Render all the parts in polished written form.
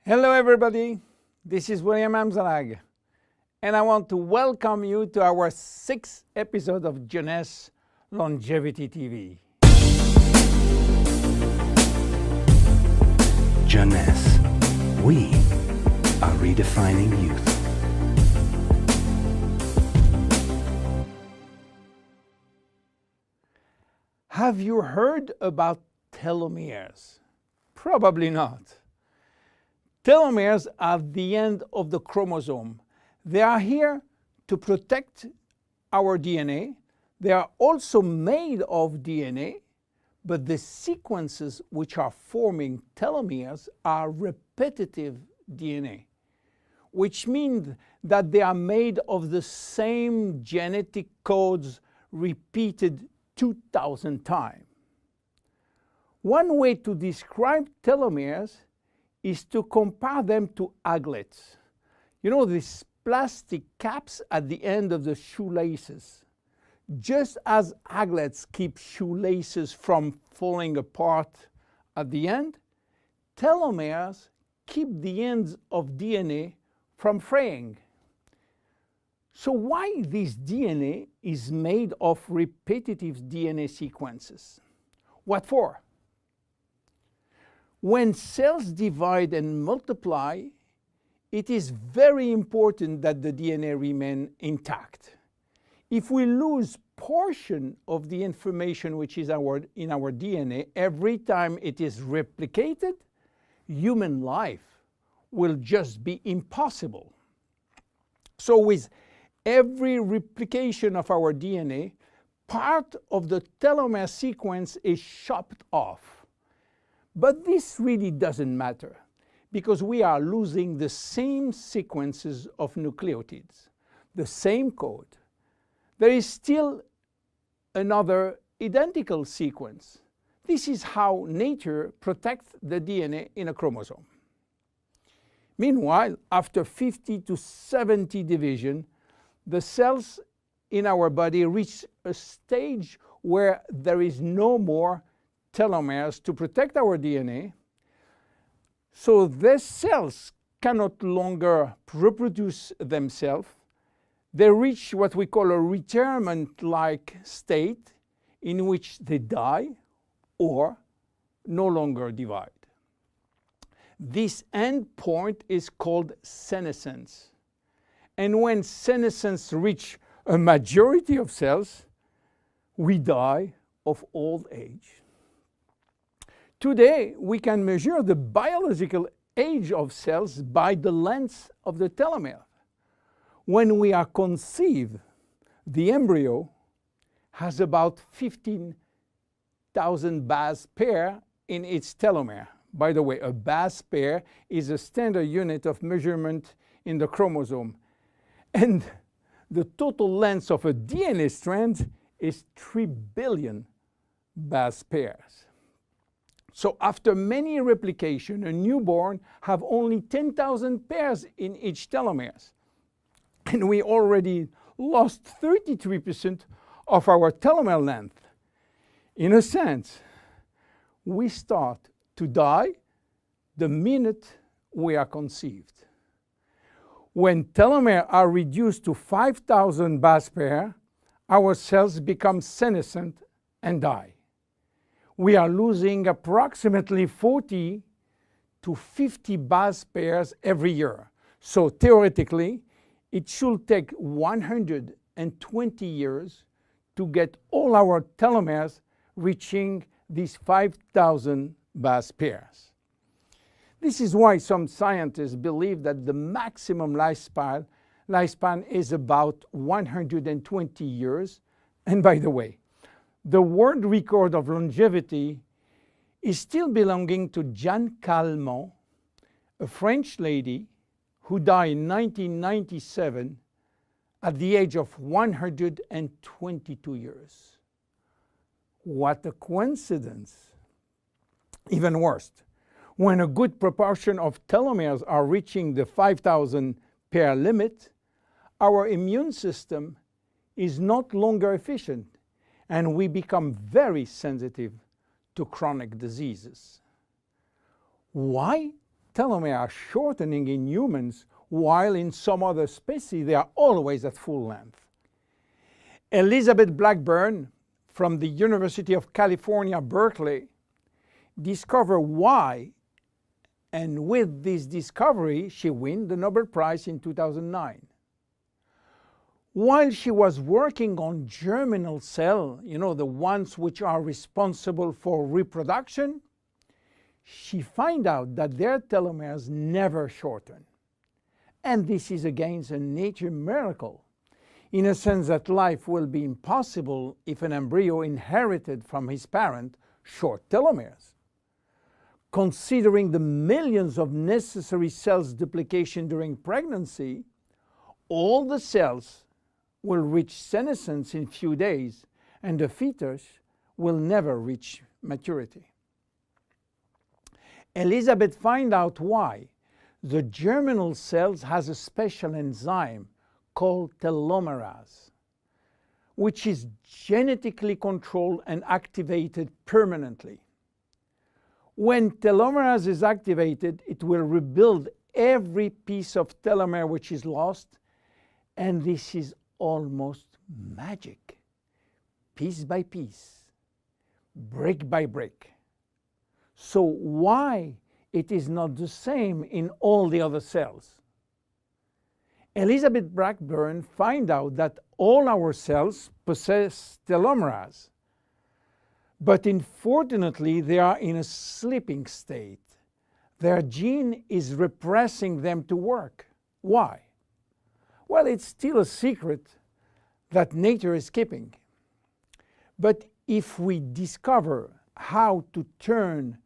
Hello everybody, this is William Amzalag, and I want to welcome you to our 6th episode of Jeunesse Longevity TV. Jeunesse, we are redefining youth. Have you heard about telomeres? Probably not. Telomeres are the end of the chromosome. They are here to protect our DNA. They are also made of DNA, but the sequences which are forming telomeres are repetitive DNA, which means that they are made of the same genetic codes repeated 2,000 times. One way to describe telomeres is to compare them to aglets. You know, these plastic caps at the end of the shoelaces. Just as aglets keep shoelaces from falling apart at the end, telomeres keep the ends of DNA from fraying. So why this DNA is made of repetitive DNA sequences? What for? When cells divide and multiply, it is very important that the DNA remain intact. If we lose portion of the information which is in our DNA every time it is replicated, human life will just be impossible. So with every replication of our DNA, part of the telomere sequence is chopped off. But this really doesn't matter because we are losing the same sequences of nucleotides, the same code. There is still another identical sequence. This is how nature protects the DNA in a chromosome. Meanwhile, after 50 to 70 division, the cells in our body reach a stage where there is no more telomeres to protect our DNA, so these cells cannot longer reproduce themselves. They reach what we call a retirement-like state in which they die or no longer divide. This end point is called senescence. And when senescence reaches a majority of cells, we die of old age. Today, we can measure the biological age of cells by the length of the telomere. When we are conceived, the embryo has about 15,000 base pair in its telomere. By the way, a base pair is a standard unit of measurement in the chromosome. And the total length of a DNA strand is 3 billion base pairs. So after many replications, a newborn have only 10,000 pairs in each telomeres. And we already lost 33% of our telomere length. In a sense, we start to die the minute we are conceived. When telomeres are reduced to 5,000 base pairs, our cells become senescent and die. We are losing approximately 40 to 50 base pairs every year. So theoretically, it should take 120 years to get all our telomeres reaching these 5,000 base pairs. This is why some scientists believe that the maximum lifespan is about 120 years. And by the way, the world record of longevity is still belonging to Jeanne Calment, a French lady who died in 1997 at the age of 122 years. What a coincidence! Even worse, when a good proportion of telomeres are reaching the 5,000 pair limit, our immune system is not longer efficient, and we become very sensitive to chronic diseases. Why telomeres are shortening in humans, while in some other species they are always at full length. Elizabeth Blackburn from the University of California, Berkeley, discovered why, and with this discovery, she won the Nobel Prize in 2009. While she was working on germinal cells, the ones which are responsible for reproduction, she found out that their telomeres never shorten. And this is again a nature miracle, in a sense that life will be impossible if an embryo inherited from his parent short telomeres. Considering the millions of necessary cells duplication during pregnancy, all the cells will reach senescence in few days, and the fetus will never reach maturity. Elizabeth found out why. The germinal cells has a special enzyme called telomerase, which is genetically controlled and activated permanently. When telomerase is activated, it will rebuild every piece of telomere which is lost, and this is almost magic. Piece by piece, brick by brick. So why it is not the same in all the other cells? Elizabeth Blackburn found out that all our cells possess telomerase, but unfortunately they are in a sleeping state. Their gene is repressing them to work. Why? Well, it's still a secret that nature is keeping. But if we discover how to turn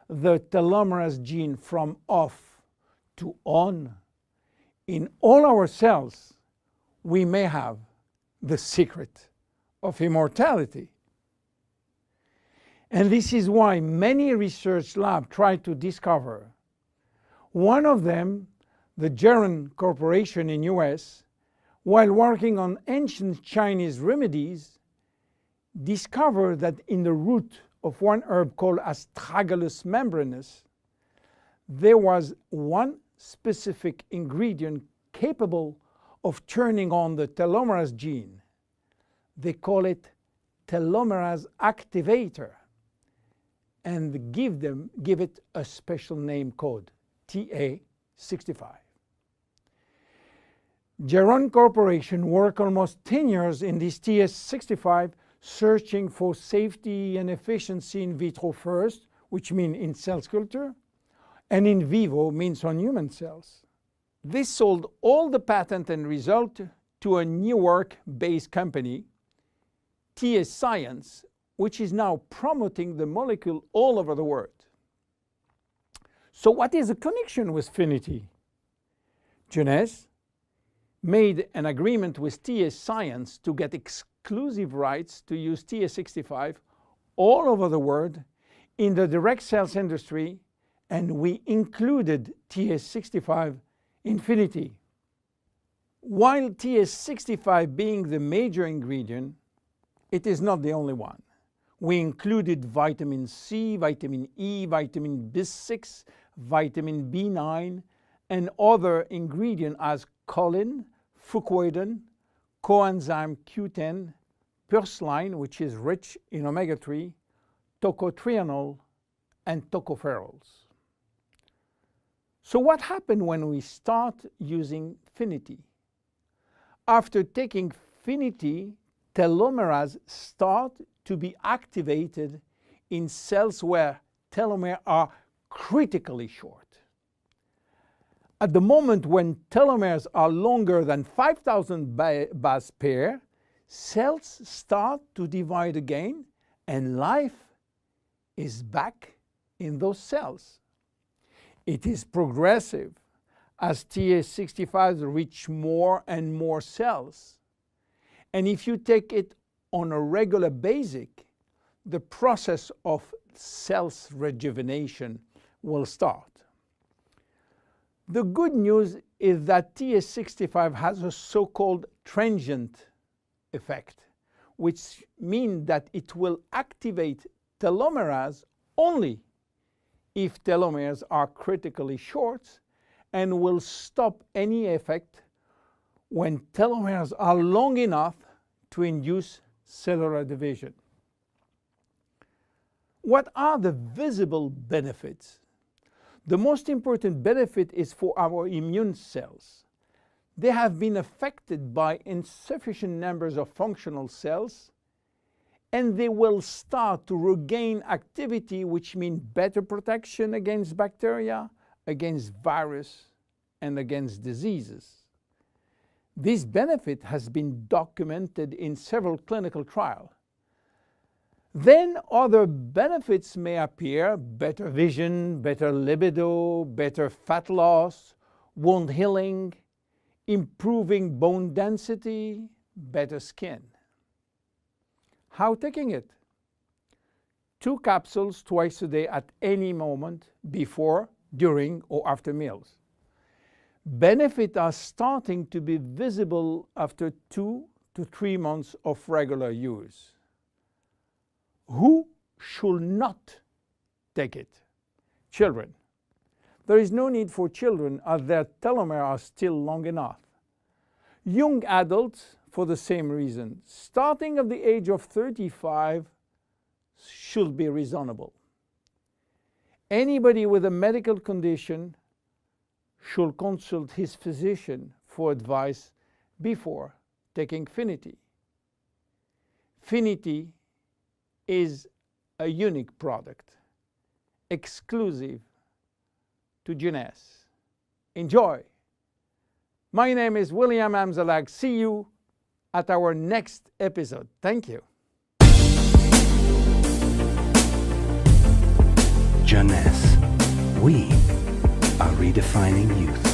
the telomerase gene from off to on in all our cells, we may have the secret of immortality. And this is why many research labs try to discover. One of them, the Jeunesse Corporation in US, while working on ancient Chinese remedies, discovered that in the root of one herb called Astragalus membranus, there was one specific ingredient capable of turning on the telomerase gene. They call it telomerase activator, and give it a special name code, TA65. Jeunesse Corporation worked almost 10 years in this TA65, searching for safety and efficiency in vitro first, which means in cell culture, and in vivo means on human cells. This sold all the patent and result to a New York-based company, TA Science, which is now promoting the molecule all over the world. So what is the connection with Finiti? Jeunesse made an agreement with TA Science to get exclusive rights to use TA65 all over the world in the direct cells industry, and we included TA65 in Finiti. While TA65 being the major ingredient, it is not the only one. We included vitamin C, vitamin E, vitamin B6, vitamin B9, and other ingredients as choline, fucoidan, coenzyme Q10, purslane, which is rich in omega-3, tocotrienol, and tocopherols. So what happened when we start using Finiti? After taking Finiti, telomerase start to be activated in cells where telomeres are critically short. At the moment when telomeres are longer than 5,000 base pair, cells start to divide again, and life is back in those cells. It is progressive as TA65 reach more and more cells. And if you take it on a regular basis, the process of cells rejuvenation will start. The good news is that TA65 has a so-called transient effect, which means that it will activate telomerase only if telomeres are critically short and will stop any effect when telomeres are long enough to induce cellular division. What are the visible benefits? The most important benefit is for our immune cells. They have been affected by insufficient numbers of functional cells, and they will start to regain activity, which means better protection against bacteria, against virus, and against diseases. This benefit has been documented in several clinical trials. Then other benefits may appear: better vision, better libido, better fat loss, wound healing, improving bone density, better skin. How taking it? 2 capsules twice a day at any moment, before, during, or after meals. Benefits are starting to be visible after 2 to 3 months of regular use. Who should not take it? Children. There is no need for children, as their telomeres are still long enough. Young adults, for the same reason, starting at the age of 35, should be reasonable. Anybody with a medical condition should consult his physician for advice before taking Finiti. Finiti is a unique product, exclusive to Jeunesse. Enjoy! My name is William Amzalag. See you at our next episode. Thank you. Jeunesse. We are redefining youth.